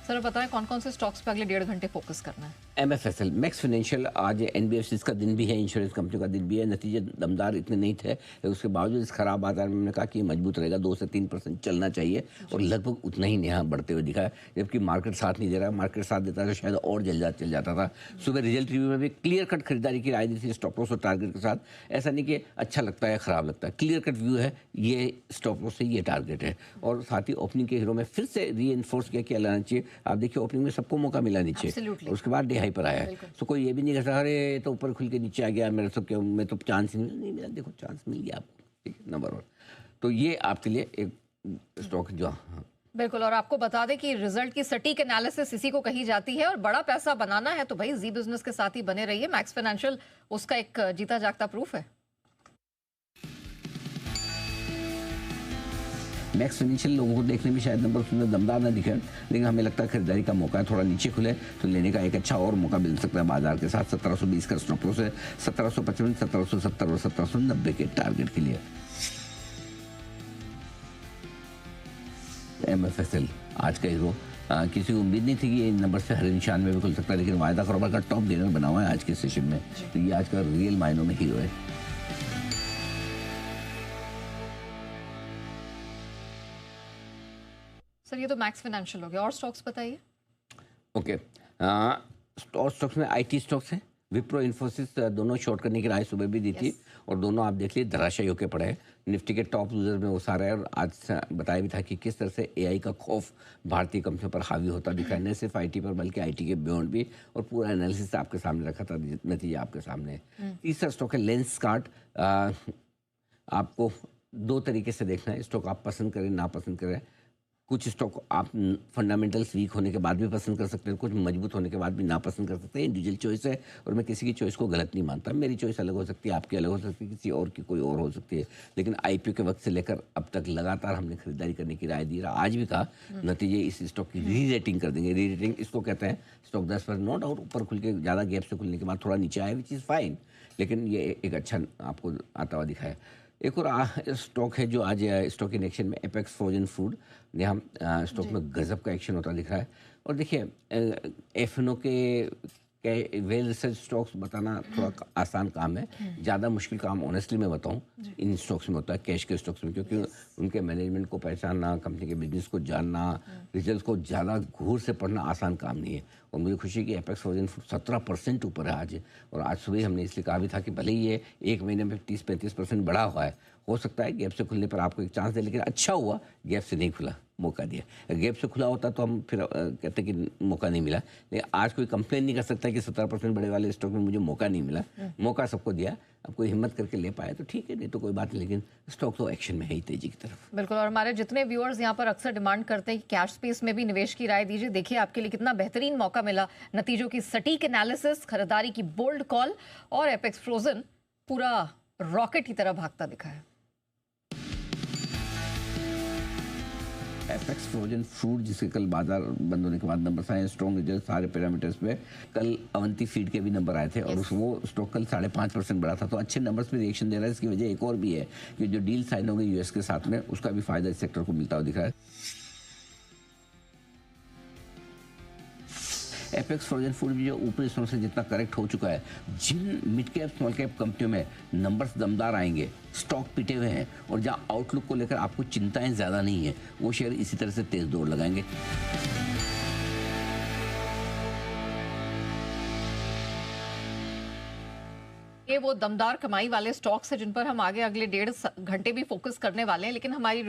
Sir बताएं कौन कौन से स्टॉक्स पे अगले 1.5 घंटे फोकस करना है। MFSL मैक्स फाइनेंशियल, आज एनबीएफसी का दिन भी है, इंश्योरेंस कंपनी का दिन भी है। नतीजे दमदार इतने नहीं थे, उसके बावजूद इस खराब बाजार में मैंने कहा कि मजबूत रहेगा, 2 से 3% चलना चाहिए और लगभग उतना ही यहाँ बढ़ते हुए दिखा है। जबकि मार्केट साथ नहीं दे रहा, मार्केट साथ देता तो शायद और चल जाता था। सुबह रिजल्ट रिव्यू में भी क्लियर कट खरीदारी की राय दी थी स्टॉप लॉस और टारगेट के साथ। ऐसा नहीं कि अच्छा लगता है खराब लगता है, क्लियर कट व्यू है, ये स्टॉप लॉस है, ये टारगेट है। और साथ ही ओपनिंग के हीरो में फिर से री एनफोर्स किया लाना चाहिए। आप देखिए ओपनिंग में सबको मौका मिला नीचे, उसके बाद डे हाई पर आया है। तो कोई ये भी नहीं कह सकता अरे तो ऊपर खुल के नीचे आ गया, मेरे तो क्यों, मैं तो चांस नहीं मिला। देखो चांस मिल गया आपको, नंबर 1। तो ये आपके लिए एक स्टॉक जो बिल्कुल। और आपको बता दें कि रिजल्ट की सटीक एनालिसिस इसी को कही जाती है, और बड़ा पैसा बनाना है तो भाई जी बिजनेस के साथ ही बने रहिए। मैक्स फाइनेंशियल उसका एक जीता जागता प्रूफ है। मैक्स फाइनेंशियल लोगों को देखने में शायद नंबर उसमें दमदार ना दिखे, लेकिन हमें लगता है खरीदारी का मौका है। थोड़ा नीचे खुले तो लेने का एक अच्छा और मौका मिल सकता है बाजार के साथ। 1720 का स्टॉप लॉस है, 1755, 1770 और 1790 के टारगेट के लिए। MFSL आज का हीरो, किसी को उम्मीद नहीं थी कि ये नंबर से हर निशान में भी खुल सकता है, लेकिन वायदा कारोबार का टॉप गेनर बना हुआ है आज के सेशन में। तो ये आज का रियल मायनों में हीरो है। सर ये तो मैक्स फाइनेंशियल हो गया, और स्टॉक्स बताइए। ओके, और स्टॉक्स में IT स्टॉक्स हैं, विप्रो इन्फोसिस, दोनों शॉर्ट करने की राय सुबह भी दी थी और दोनों आप देख लीजिए धराशायी होकर पड़े हैं। निफ्टी के टॉप यूजर में वो सारा है, और आज बताया भी था कि किस तरह से AI का खौफ भारतीय कंपनियों पर हावी होता दिखा है, न सिर्फ IT पर बल्कि IT के बियॉन्ड भी। और पूरा एनालिसिस आपके सामने रखा था, नतीजा आपके सामने है। तीसरा स्टॉक है लेंसकार्ट। आपको 2 तरीके से देखना है, स्टॉक आप पसंद करें ना पसंद करें। कुछ स्टॉक आप फंडामेंटल्स वीक होने के बाद भी पसंद कर सकते हैं, कुछ मजबूत होने के बाद भी ना पसंद कर सकते हैं। इंडिविजुअल चॉइस है और मैं किसी की चॉइस को गलत नहीं मानता। मेरी चॉइस अलग हो सकती है, आपकी अलग हो सकती है, किसी और की कोई और हो सकती है। लेकिन IPO के वक्त से लेकर अब तक लगातार हमने खरीदारी करने की राय दी रहा। आज भी कहा नतीजे इस स्टॉक की री रेटिंग कर देंगे। री रेटिंग इसको कहते हैं, स्टॉक 10% नो डाउट ऊपर खुल के ज़्यादा गैप से खुलने के बाद थोड़ा नीचे आया, विच इज़ फाइन, लेकिन ये एक अच्छा आपको आता हुआ दिखाया। एक और स्टॉक है जो आज स्टॉक इन एक्शन में, एपेक्स फ्रोजन फूड। यहाँ स्टॉक में गजब का एक्शन होता दिख रहा है। और देखिए FNO के वेल रिसर्च स्टॉक्स बताना थोड़ा आसान काम है, ज़्यादा मुश्किल काम ऑनेस्टली मैं बताऊँ इन स्टॉक्स में होता है, कैश के स्टॉक्स में, क्योंकि उनके मैनेजमेंट को पहचानना, कंपनी के बिजनेस को जानना, रिजल्ट को ज़्यादा घूर से पढ़ना आसान काम नहीं है। और मुझे खुशी है कि एपेक्स फ्रोजन फूड 17% ऊपर है आज। और आज सुबह हमने इसलिए कहा भी था कि भले ही ये एक महीने में 30-35% बढ़ा हुआ है, हो सकता है गैप से खुलने पर आपको एक चांस दे, लेकिन अच्छा हुआ गैप से नहीं खुला, मौका दिया। गैप से खुला होता तो हम फिर कहते कि मौका नहीं मिला। लेकिन आज कोई कंप्लेन नहीं कर सकता कि 17% बड़े वाले स्टॉक में मुझे मौका नहीं मिला। मौका सबको दिया, अब कोई हिम्मत करके ले पाए तो ठीक है, नहीं तो कोई बात नहीं, लेकिन स्टॉक तो एक्शन में है ही तेजी की तरफ। बिल्कुल। और हमारे जितने व्यूअर्स यहाँ पर अक्सर डिमांड करते हैं कि कैश स्पेस में भी निवेश की राय दीजिए, देखिए आपके लिए कितना बेहतरीन मौका मिला। नतीजों की सटीक एनालिसिस, खरीदारी की बोल्ड कॉल, और एपेक्स फ्रोजन पूरा रॉकेट की तरह भागता दिखा है। एपेक्स फ्रोजन फूड जिसके कल बाजार बंद होने के बाद नंबर आए, स्ट्रॉन्ग रिजल्ट सारे पैरामीटर्स पे। कल अवंती फीड के भी नंबर आए थे और वो स्टॉक कल 5.5% बढ़ा था, तो अच्छे नंबर्स पे रिएक्शन दे रहा है। इसकी वजह एक और भी है कि जो डील साइन हो गई US के साथ में, उसका भी फायदा इस सेक्टर को मिलता हुआ दिख रहा है। एपेक्स फ्रोजन फूड भी जो ऊपरी स्तर से जितना करेक्ट हो चुका है, जिन मिड कैप स्मॉल कैप कंपनियों में नंबर्स दमदार आएंगे, स्टॉक पिटे हुए हैं और जहां आउटलुक को लेकर आपको चिंताएं ज़्यादा नहीं है, वो शेयर इसी तरह से तेज दौड़ लगाएंगे। ये वो दमदार कमाई वाले स्टॉक्स हैं जिन पर हम आगे अगले 1.5 घंटे भी फोकस करने वाले हैं, लेकिन हमारी